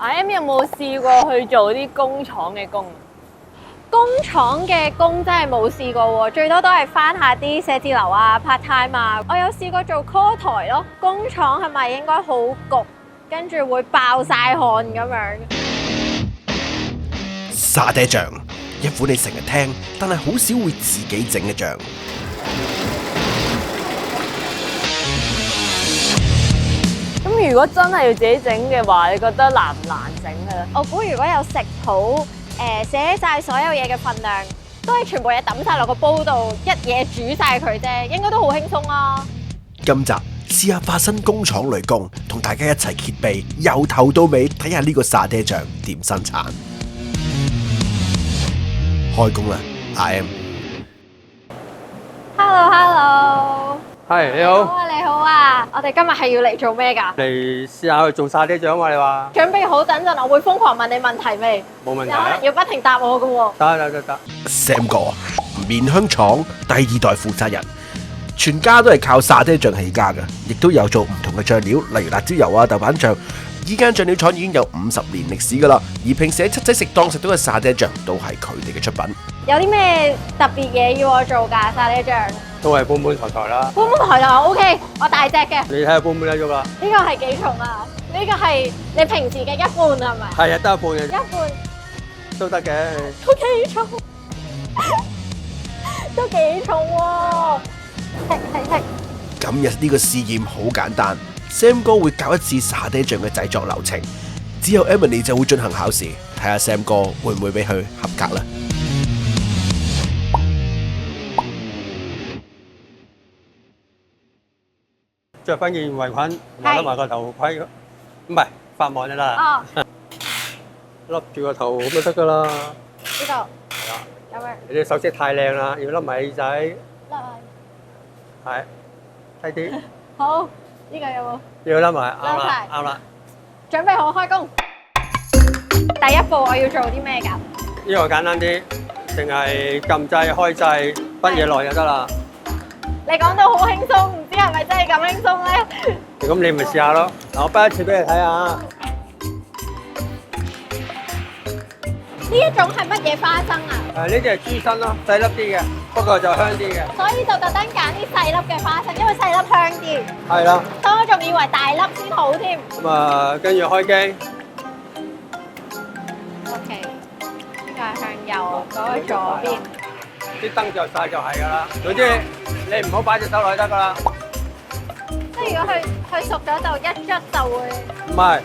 M 有冇試過去做啲工廠嘅工？工廠嘅工真係冇試過喎，最多都係返下啲寫字樓啊、part time 啊。我有試過做 call 台咯。工廠係咪應該好焗，跟住會爆晒汗咁樣？沙爹醬，一款你成日聽，但係好少會自己整嘅醬。咁如果真係要自己整嘅話，你覺得難唔難整嘅咧？我估如果有食譜，寫晒所有嘢嘅份量，都係全部嘢抌晒落個煲度，一嘢煮晒佢啫，應該都好輕鬆啊！今集試下化身工廠女工，同大家一齊揭秘，由頭到尾睇下呢個沙爹醬點生產。開工啦 Hello， 係你好，好啊，你好啊！我哋今日係要嚟做咩㗎？嚟試下去做沙爹醬嘛？你話準備好等陣，我會瘋狂問你問題未？冇問題有可能啊？要不停答我㗎喎。得， Sam 哥，麵香廠第二代負責人，全家都係靠沙爹醬起家嘅，亦都有做唔同嘅醬料，例如辣椒油啊、豆瓣醬。依間醬料廠已經有50年歷史噶啦，而平時喺七仔食檔食到嘅沙爹醬都係佢哋嘅出品。有啲咩特別嘢要我做㗎？沙爹醬都係搬抬抬啦。搬抬就 OK，我大隻嘅。你睇下搬得喐啦？呢個係幾重啊？呢個係你平時嘅一半係咪？係啊，得一半嘅一半都得嘅。都幾重，都幾重喎！係。今日呢個試驗好簡單，Sam 哥會教一次沙爹醬嘅製作流程，之後 Emily 就會進行考試，睇下 Sam 哥會唔會俾佢合格啦。着翻件圍裙，笠埋個頭盔，唔係髮網啫啦，哦，笠住個頭咁就得噶啦。呢度係啦，咁樣你啲首飾太靚啦，要笠埋耳仔，甩啊！係低啲，好，呢個有冇？要笠埋，啱啦，笠晒啱啦。準備好開工。第一步我要做啲咩㗎？呢個簡單啲，淨係撳掣開掣，筆嘢落就得啦。你講到好輕鬆，唔知係咪真係咁輕鬆咧？咁你咪試下咯。嗱，我筆一次俾你睇下。呢一種係乜嘢花生啊？呢啲係豬身咯，細粒啲嘅，不過就香啲嘅。所以就特登揀啲細粒嘅花生，因為細粒香啲。係啦，所以我仲以為大粒先好添。咁啊，跟住開機， OK，呢個係向右，嗰個左邊。啲燈着晒就係㗎啦。總之你唔好擺隻手落去得㗎啦。即係如果佢熟咗就一捽就會。唔係，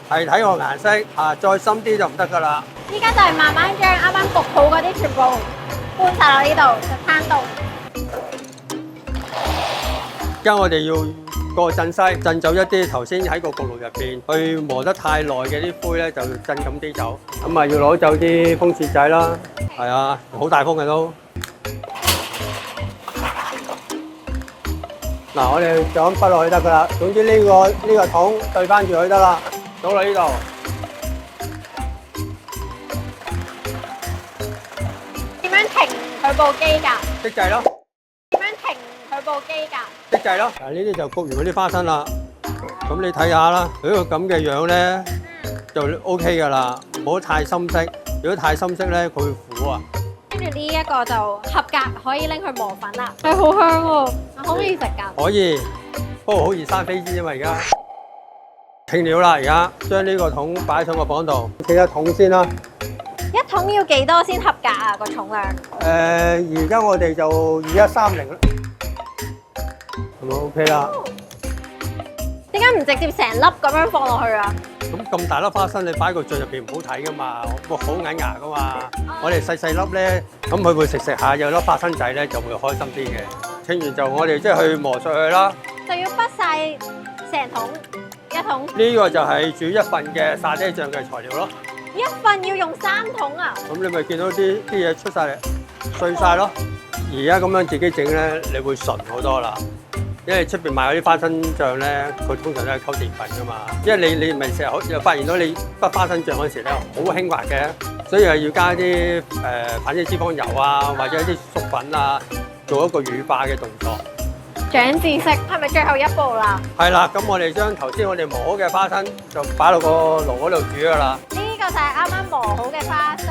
係睇個顏色啊，再深啲就唔得㗎啦。依家就係慢慢將啱啱焗好嗰啲全部搬晒落呢度，就攤到。而家我哋要個震篩震走一啲頭先喺個焗爐入邊去磨得太耐嘅啲灰咧，就震咁啲走。咁啊要攞走啲風扇仔啦，係啊，好大風嘅都。嗱，我哋就咁筆落去得㗎啦。總之呢個桶對翻住佢得啦，倒落呢度。點樣停佢部機㗎？熄掣咯，點樣停佢部機㗎？熄掣咯。嗱，呢啲就焗完嗰啲花生啦。咁你睇下啦，如果咁嘅樣咧，就 OK 㗎啦，唔好太深色。如果太深色咧，佢會苦啊。跟住呢一個就合格，可以拎去磨粉啦。係好香喎，可唔可以食㗎？可以，不過好易生飛枝因為而家停料啦，而家將呢個桶擺上個磅度，企下桶先啦。一桶要幾多先合格啊？個重量？而家我哋就2130啦，係咪 OK 啦？點解唔直接成粒咁樣放落去啊？咁大粒花生你擺個醬入邊唔好睇噶嘛，會好眼牙噶嘛。我哋細粒咧，咁佢會食下有粒花生仔咧，就會開心啲嘅。清完就我哋即係去磨碎佢啦。就要畢晒成桶一桶，呢個就係煮一份嘅沙爹醬嘅材料咯。一份要用3桶啊！咁你咪見到啲嘢出晒嚟，碎晒咯。而家咁樣自己整咧，你會純好多啦。因為出邊買嗰啲花生醬咧，佢通常都係溝澱粉噶嘛。因為你咪成日又發現到你畢花生醬嗰時咧，好輕滑嘅，所以係要加啲反式脂肪油啊，或者一啲粟粉啊，做一個乳化嘅動作。長知識，係咪最後一步啦？係啦，咁我哋將頭先我哋磨好嘅花生就擺落個爐嗰度煮噶啦。呢個就係啱啱磨好嘅花生。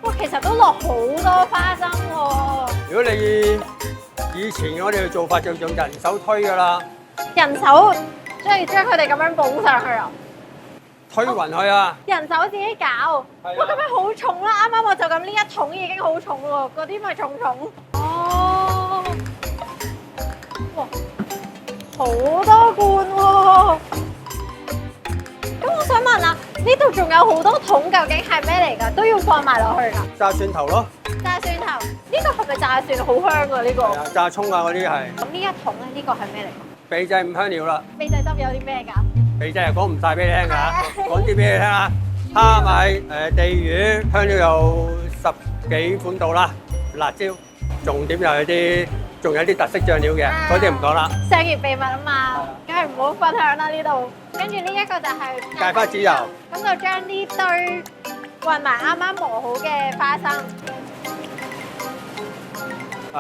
哇，其實都落好多花生喎。如果你以前我哋嘅做法就用人手推噶啦，人手即係將佢哋咁樣捧上去啊！推勻佢啊！人手自己搞，哇咁樣好重啦！啱啱我就咁呢一桶已經好重喎，嗰啲咪重重。哦，哇，好多罐喎！咁我想問啊，呢度仲有好多桶，究竟係咩嚟㗎？都要放埋落去㗎？炸蒜頭咯，炸蒜頭，呢個係咪炸蒜？好香㗎呢個。係啊，炸葱啊嗰啲係。咁呢一桶咧，呢個係咩嚟㗎？秘製五香料啦，秘製汁有啲咩㗎？秘製又講唔晒俾你聽㗎，講啲俾你聽啊！蝦米、地魚、香料有10幾款度啦，辣椒，重點又有啲，仲有啲特色醬料嘅，嗰啲唔講啦。商業秘密啊嘛，梗係唔好分享啦呢度。跟住呢一個就係芥花籽油，咁就將呢堆混埋啱啱磨好嘅花生。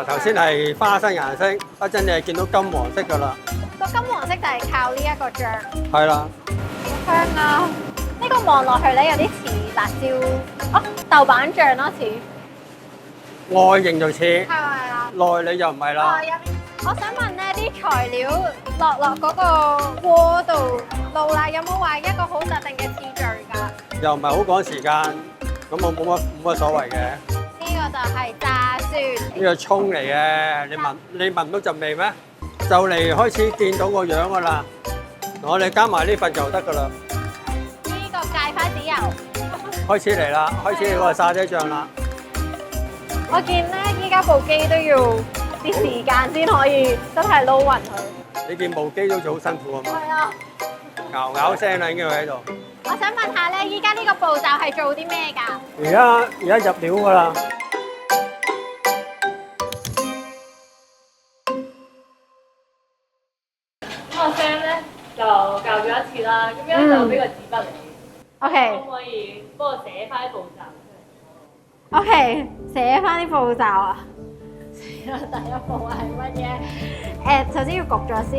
頭先係花生顏色，一陣你係見到金黃色㗎啦。個金黃色就係靠呢一個醬。係啦，好香啊！呢個望落去咧有啲似辣椒，豆瓣醬咯似。外形就似，係咪啊？內裏就唔係啦。我想問咧，啲材料落嗰個鍋度撈啦，有冇話一個好特定嘅次序㗎？又唔係好趕時間，咁我冇乜所謂嘅。呢個就係炸蒜。呢個葱嚟嘅，你聞唔到陣味咩？就嚟開始見到個樣㗎啦。我哋加埋呢份就得㗎啦。呢個芥花籽油。開始嚟啦，開始嗰個沙爹醬啦。我見咧，依家部機都要啲時間先可以真係撈勻佢。你見部機都做好辛苦啊嘛，係啊，咬聲啦已經喺度。我想問下咧，依家呢個步驟係做啲咩㗎？而家入料㗎啦。個 Sam 咧就教咗一次啦，咁樣就俾個紙筆你，可 OK 唔可以幫我寫翻啲步驟出嚟？ OK，寫翻啲步驟啊！死啦，第一步係乜嘢？首先要焗咗先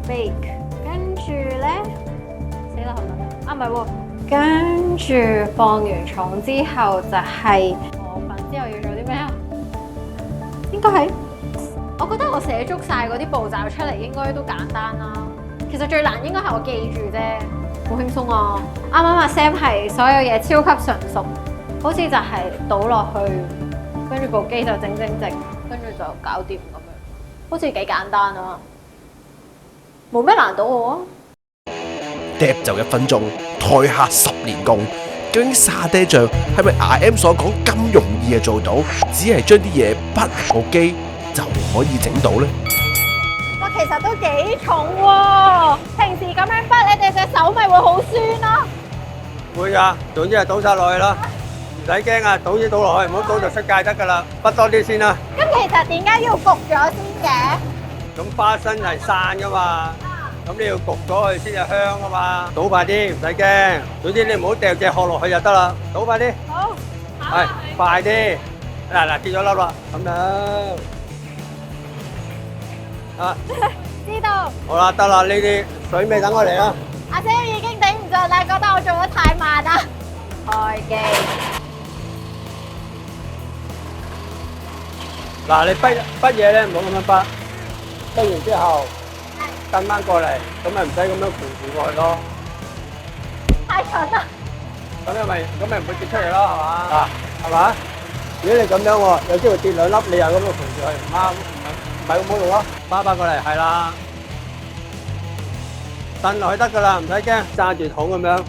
，bake， 跟住咧，死啦，係咪？唔係喎，跟住放完重之後就係磨粉，之後要做啲咩啊？應該係，我覺得我寫足晒嗰啲步驟出嚟，應該都簡單啦。其實最難應該係我記住啫，好輕鬆啊！啱啱阿 Sam 係所有嘢超級純熟，好似就係倒落去，跟住部機就整，跟住就搞掂咁樣，好似幾簡單啊！冇咩難到我啊！嗒就1分鐘，台下10年功。究竟沙爹醬係咪RM 所講咁容易就做到？只係將啲嘢滗入部機就可以整到呢？哇，其實都幾重喎！平時咁樣滗，你哋隻手咪會好酸咯。會㗎，總之係倒晒落去啦，唔使驚啊！倒啲倒落去，唔好倒就出界得㗎啦，滗多啲先啦。咁其實點解要焗咗先嘅？咁花生係散㗎嘛，咁你要焗咗佢先至香啊嘛。倒快啲，唔使驚。總之你唔好掉隻殼落去就得啦。倒快啲，好，係快啲。嗱跌咗粒啦，咁樣啊。知道。好啦，得啦，呢啲水味等我嚟啦。阿 Sam 已經頂唔順啦，覺得我做得太慢啦。開機。嗱，你滗嘢咧，唔好咁樣滗。滗完之後，跟翻過嚟，咁咪唔使咁樣扶住過去咯。太蠢啦！咁咪唔會跌出嚟咯，係嘛？嗱，係嘛？如果你咁樣喎，有機會跌2粒，你又咁樣扶住佢，唔啱，唔係咁好用咯。翻返過嚟，係啦，蹬落去得㗎啦，唔使驚，揸住桶咁樣。係。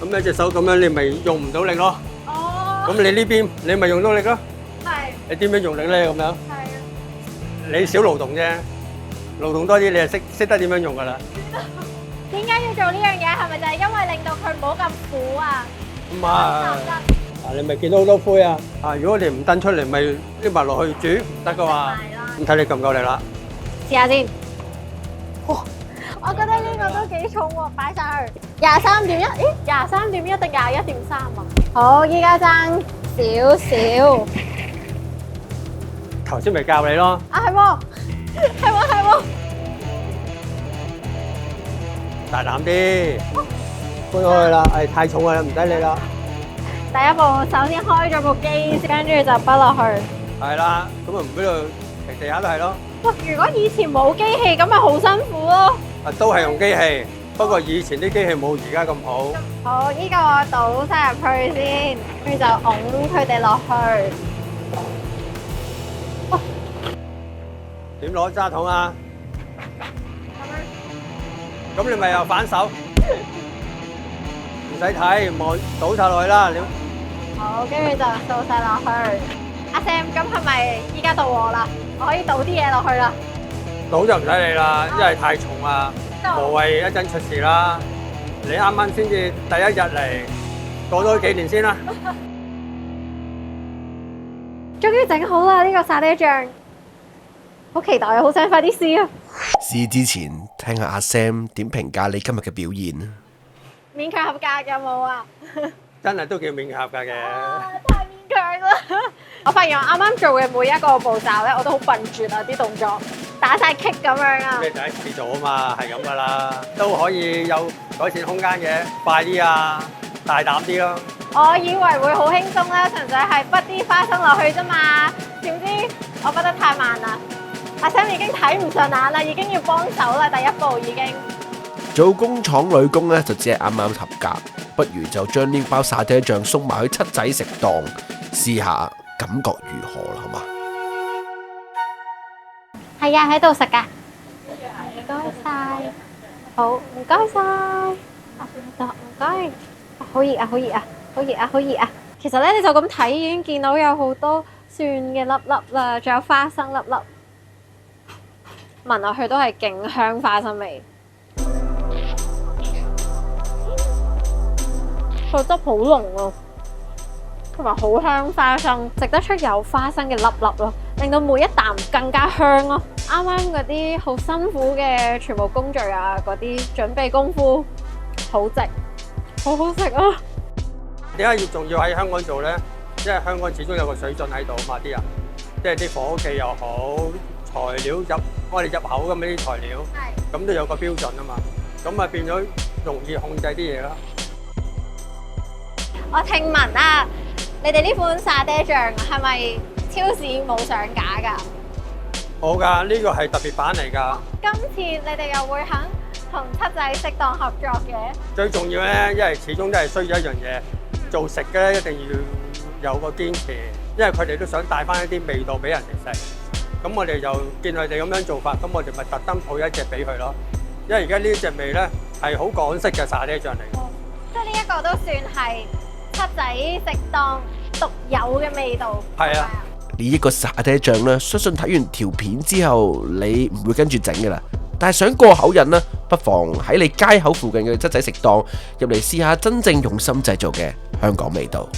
咁你隻手咁樣，你咪用唔到力咯。哦。咁你呢邊，你咪用到力咯。係。你點樣用力咧？咁樣。係啊。你少勞動啫，勞動多啲，你就識得點樣用㗎啦。點解要做呢樣嘢？係咪就係因為令到佢唔好咁苦啊？唔係，啊你咪見到好多灰啊！啊如果你唔蹬出嚟，咪拎埋落去煮唔得噶嘛。咁睇你夠唔夠力啦？試下先。哇！我覺得呢個都幾重喎，擺晒去。23.1，咦？23.1定21.3啊？好，依家爭少少。頭先咪教你咯。啊係喎，係喎係喎。大膽啲，搬開啦，係太重啦，唔使理啦。第一步首先開咗部機，跟住就畢落去。係啦，咁啊唔俾度平地下都係咯。哇！如果以前冇機器咁咪好辛苦咯。啊，都係用機器，不過以前啲機器冇而家咁好。好，呢個我倒晒入去先，跟住就拱佢哋落去。點攞揸筒啊？咁你咪又反手？唔使睇，望倒晒落去啦。你好，跟住就倒晒落去。阿 Sam，咁係咪依家到我啦？我可以倒啲嘢落去啦。倒就唔使理啦，因為太重啊，無謂一陣出事啦。你啱啱先至第一日嚟，過多幾年先啦。終於整好啦！呢個沙爹醬，好期待啊！好想快啲試啊！試之前聽下阿 Sam 點評價你今日嘅表現。勉強合格有冇啊？真係都叫勉強合格嘅。太勉強啦！我發現我啱啱做嘅每一個步驟咧，我都好笨拙啊！啲動作打晒棘咁樣啊！你第一次做啊嘛，係咁噶啦，都可以有改善空間嘅，快啲啊，大膽啲咯。我以為會好輕鬆啦，純粹係畢啲花生落去啫嘛，點知我覺得太慢啦。阿 Sam 已經睇唔順眼啦，已經要幫手啦，第一步已經。做工廠女工呢，就只係啱啱合格，不如就將呢包沙爹醬送埋去七仔食檔，試下感覺如何啦，好嘛？係啊，喺度食噶。唔該晒，好唔該晒，唔該。好熱啊！好熱啊！好熱啊！好熱啊！其實咧，你就咁睇已經見到有好多蒜嘅粒粒啦，仲有花生粒粒，聞落去都係勁香花生味。個汁好濃啊，同埋好香花生，食得出有花生嘅粒粒咯，令到每一啖更加香咯。啱啱嗰啲好辛苦嘅全部工序啊，嗰啲準備功夫好值，好好食啊！點解仲要喺香港做咧？因為香港始終有個水準喺度嘛，啲人即係啲伙計又好，材料我哋入口咁啲材料，咁都有個標準啊嘛，咁啊變咗容易控制啲嘢啦。我聽聞啊，你哋呢款沙爹醬係咪超市冇上架㗎？冇㗎，呢個係特別版嚟㗎。今次你哋又會肯同七仔食檔合作嘅？最重要咧，因為始終都係需要一樣嘢，做食嘅咧一定要有個堅持，因為佢哋都想帶翻一啲味道俾人哋食。咁我哋就見佢哋咁樣做法，咁我哋咪特登抱一隻俾佢咯。因為而家呢隻味咧係好港式嘅沙爹醬嚟嘅，即係呢一個都算係七仔食檔獨有嘅味道。係啊。呢一個沙爹醬呢，相信睇完條片之後，你唔會跟住整噶啦。但係想過口癮呢，不妨喺你街口附近嘅七仔食檔入嚟試下真正用心製造嘅香港味道。